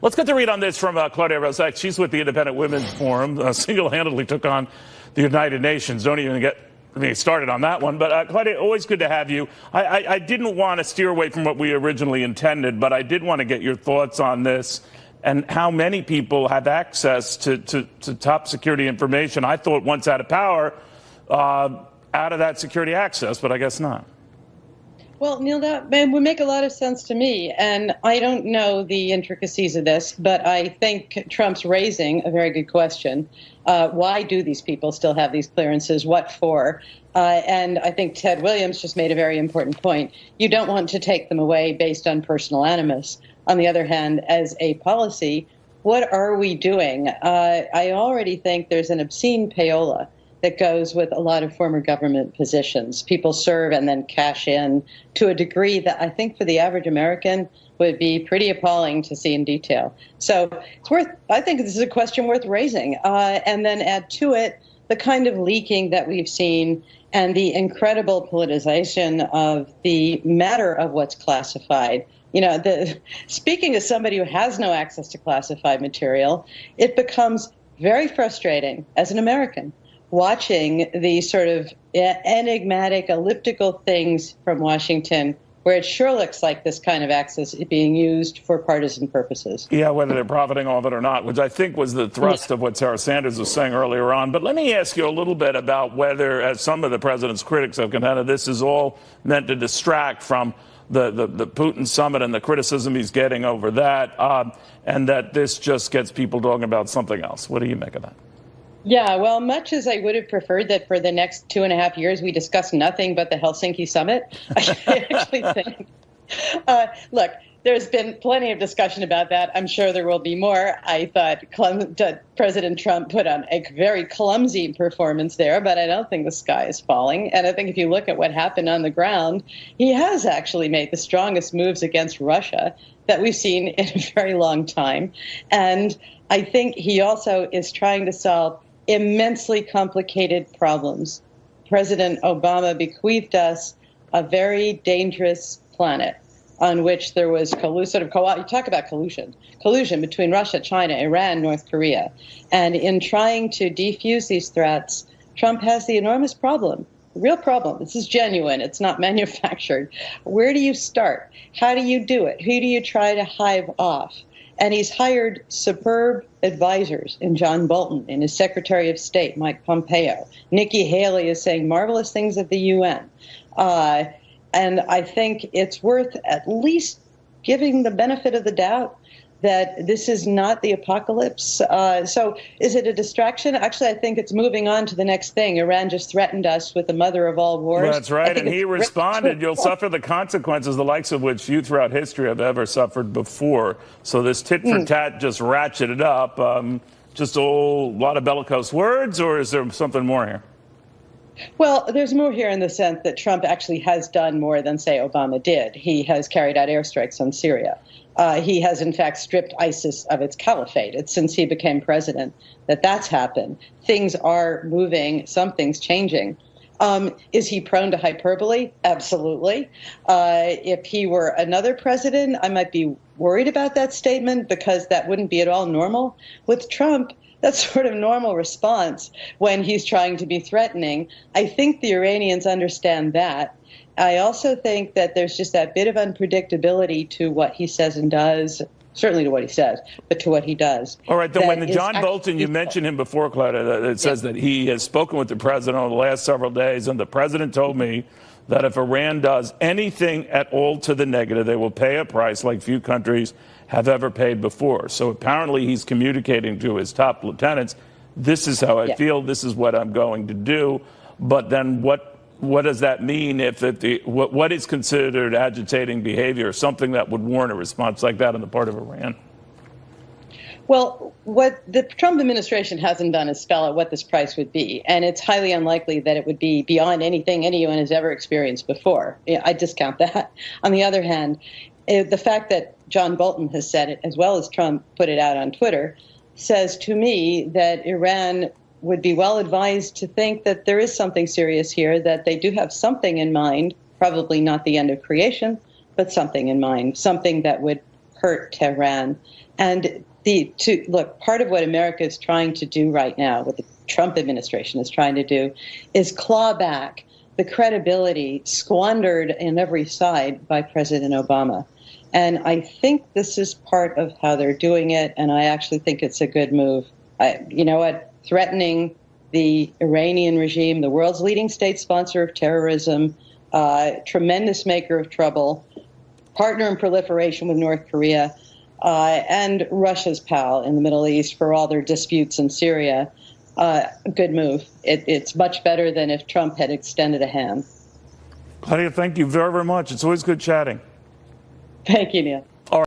Let's get the read on this from Claudia Rozek. She's with the Independent Women's Forum, single-handedly took on the United Nations. Don't even get me started on that one. But Claudia, always good to have you. I didn't want to steer away from what we originally intended, but I did want to get your thoughts on this and how many people have access to top security information. I thought once out of power, out of that security access, but I guess not. Well, Neil, that would make a lot of sense to me. And I don't know the intricacies of this, but I think Trump's raising a very good question. Why do these people still have these clearances? What for? And I think Ted Williams just made a very important point. You don't want to take them away based on personal animus. On the other hand, as a policy, what are we doing? I already think there's an obscene payola that goes with a lot of former government positions. People serve and then cash in to a degree that I think for the average American would be pretty appalling to see in detail. So I think this is a question worth raising. And then add to it the kind of leaking that we've seen and the incredible politicization of the matter of what's classified. You know, speaking as somebody who has no access to classified material, it becomes very frustrating as an American watching these sort of enigmatic, elliptical things from Washington, where it sure looks like this kind of access is being used for partisan purposes. Yeah, whether they're profiting off it or not, which I think was the thrust of what Sarah Sanders was saying earlier on. But let me ask you a little bit about whether, as some of the president's critics have contended, this is all meant to distract from the Putin summit and the criticism he's getting over that, and that this just gets people talking about something else. What do you make of that? Yeah, well, much as I would have preferred that for the next 2.5 years we discuss nothing but the Helsinki summit, I actually think, look, there's been plenty of discussion about that. I'm sure there will be more. I thought President Trump put on a very clumsy performance there, but I don't think the sky is falling. And I think if you look at what happened on the ground, he has actually made the strongest moves against Russia that we've seen in a very long time. And I think he also is trying to solve immensely complicated problems. President Obama bequeathed us a very dangerous planet on which there was you talk about collusion between Russia, China, Iran, North Korea. And in trying to defuse these threats, Trump has the enormous problem, real problem. This is genuine. It's not manufactured. Where do you start? How do you do it? Who do you try to hive off? And he's hired superb advisors in John Bolton, in his Secretary of State, Mike Pompeo. Nikki Haley is saying marvelous things at the UN. And I think it's worth at least giving the benefit of the doubt that this is not the apocalypse. So is it a distraction? Actually, I think it's moving on to the next thing. Iran just threatened us with the mother of all wars. That's right. And he responded, you'll suffer the consequences, the likes of which few throughout history have ever suffered before. So this tit for tat just ratcheted up. Just a lot of bellicose words, or is there something more here? Well, there's more here in the sense that Trump actually has done more than, say, Obama did. He has carried out airstrikes on Syria. He has, in fact, stripped ISIS of its caliphate. It's since he became president that's happened. Things are moving. Something's changing. Is he prone to hyperbole? Absolutely. If he were another president, I might be worried about that statement because that wouldn't be at all normal. With Trump, that's sort of normal response when he's trying to be threatening. I think the Iranians understand that. I also think that there's just that bit of unpredictability to what he says and does, certainly to what he says, but to what he does. All right, then when the John Bolton, you mentioned him before, Claudia, it says that he has spoken with the president over the last several days, and the president told me that if Iran does anything at all to the negative, they will pay a price like few countries have ever paid before. So apparently he's communicating to his top lieutenants, this is how I feel, this is what I'm going to do. But then what does that mean if what is considered agitating behavior, something that would warrant a response like that on the part of Iran? Well, what the Trump administration hasn't done is spell out what this price would be, and it's highly unlikely that it would be beyond anything anyone has ever experienced before. I discount that. On the other hand, the fact that John Bolton has said it, as well as Trump put it out on Twitter, says to me that Iran would be well advised to think that there is something serious here, that they do have something in mind, probably not the end of creation, but something in mind, something that would hurt Tehran. And look, part of what America is trying to do right now, what the Trump administration is trying to do, is claw back the credibility squandered in every side by President Obama. And I think this is part of how they're doing it, and I actually think it's a good move. You know what? Threatening the Iranian regime, the world's leading state sponsor of terrorism, tremendous maker of trouble, partner in proliferation with North Korea, and Russia's pal in the Middle East for all their disputes in Syria. Good move. It's much better than if Trump had extended a hand. Claudia, thank you very, very much. It's always good chatting. Thank you, Neil.